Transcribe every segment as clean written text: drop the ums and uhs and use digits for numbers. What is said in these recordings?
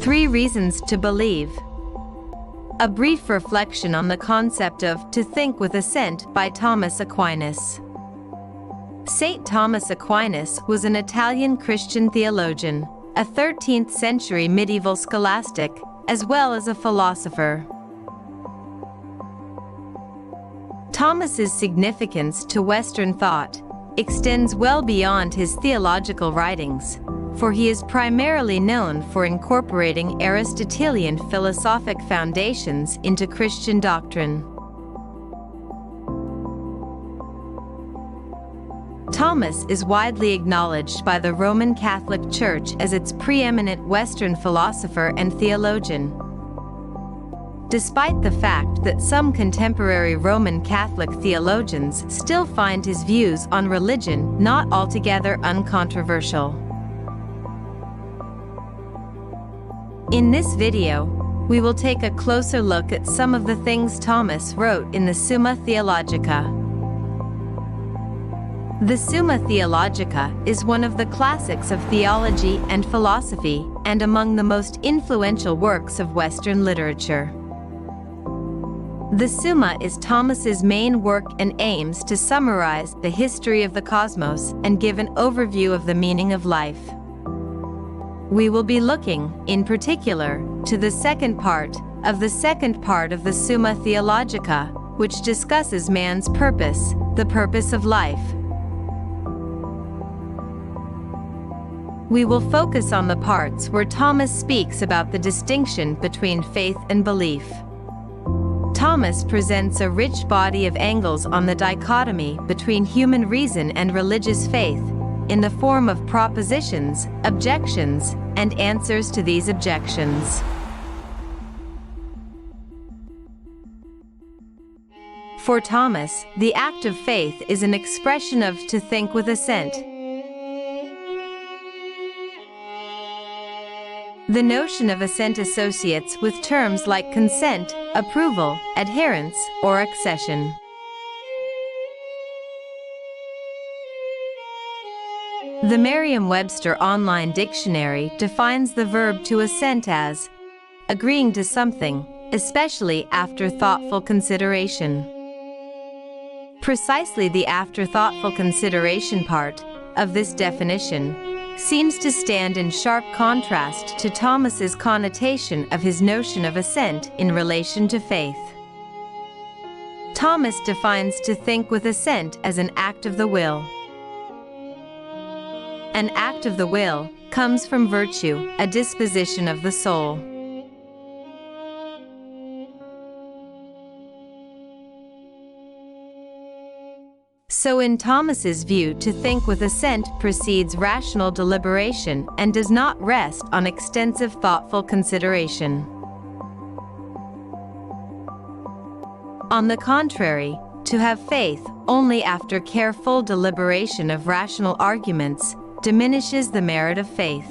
3 reasons to believe. A brief reflection on the concept of to think with assent by Thomas Aquinas. Saint Thomas Aquinas was an Italian Christian theologian, a 13th century medieval scholastic, as well as a philosopher. Thomas's significance to Western thought extends well beyond his theological writings, for he is primarily known for incorporating Aristotelian philosophic foundations into Christian doctrine. Thomas is widely acknowledged by the Roman Catholic Church as its preeminent Western philosopher and theologian. Despite the fact that some contemporary Roman Catholic theologians still find his views on religion not altogether uncontroversial. In this video, we will take a closer look at some of the things Thomas wrote in the Summa Theologica. The Summa Theologica is one of the classics of theology and philosophy, and among the most influential works of Western literature. The Summa is Thomas's main work and aims to summarize the history of the cosmos and give an overview of the meaning of life. We will be looking, in particular, to the second part of the Summa Theologica, which discusses man's purpose, the purpose of life. We will focus on the parts where Thomas speaks about the distinction between faith and belief. Thomas presents a rich body of angles on the dichotomy between human reason and religious faith, in the form of propositions, objections, and answers to these objections. For Thomas, the act of faith is an expression of to think with assent. The notion of assent associates with terms like consent, approval, adherence, or accession. The Merriam-Webster Online Dictionary defines the verb to assent as agreeing to something, especially after thoughtful consideration. Precisely the after thoughtful consideration part of this definition seems to stand in sharp contrast to Thomas's connotation of his notion of assent in relation to faith. Thomas defines to think with assent as an act of the will. An act of the will comes from virtue, a disposition of the soul. So in Thomas's view, to think with assent precedes rational deliberation and does not rest on extensive thoughtful consideration. On the contrary, to have faith only after careful deliberation of rational arguments diminishes the merit of faith.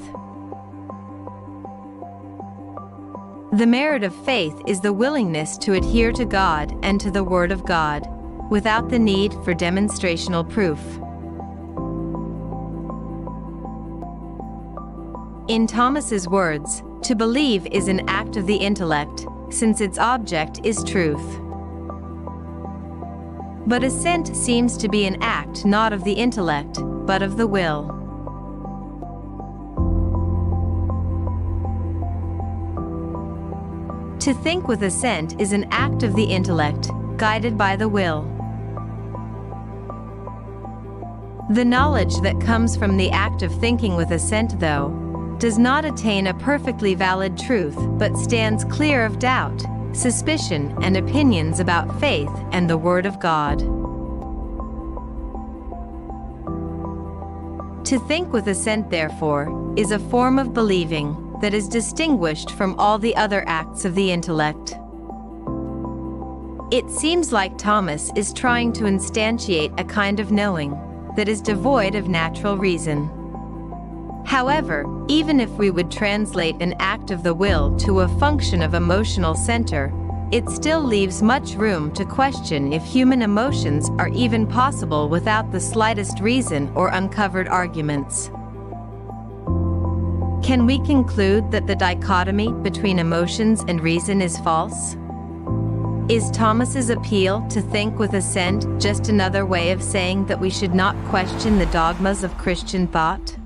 The merit of faith is the willingness to adhere to God and to the Word of God, without the need for demonstrational proof. In Thomas's words, to believe is an act of the intellect, since its object is truth. But assent seems to be an act not of the intellect, but of the will. To think with assent is an act of the intellect, guided by the will. The knowledge that comes from the act of thinking with assent, though, does not attain a perfectly valid truth, but stands clear of doubt, suspicion, and opinions about faith and the Word of God. To think with assent, therefore, is a form of believing that is distinguished from all the other acts of the intellect. It seems like Thomas is trying to instantiate a kind of knowing that is devoid of natural reason. However, even if we would translate an act of the will to a function of emotional center, it still leaves much room to question if human emotions are even possible without the slightest reason or uncovered arguments. Can we conclude that the dichotomy between emotions and reason is false? Is Thomas's appeal to think with assent just another way of saying that we should not question the dogmas of Christian thought?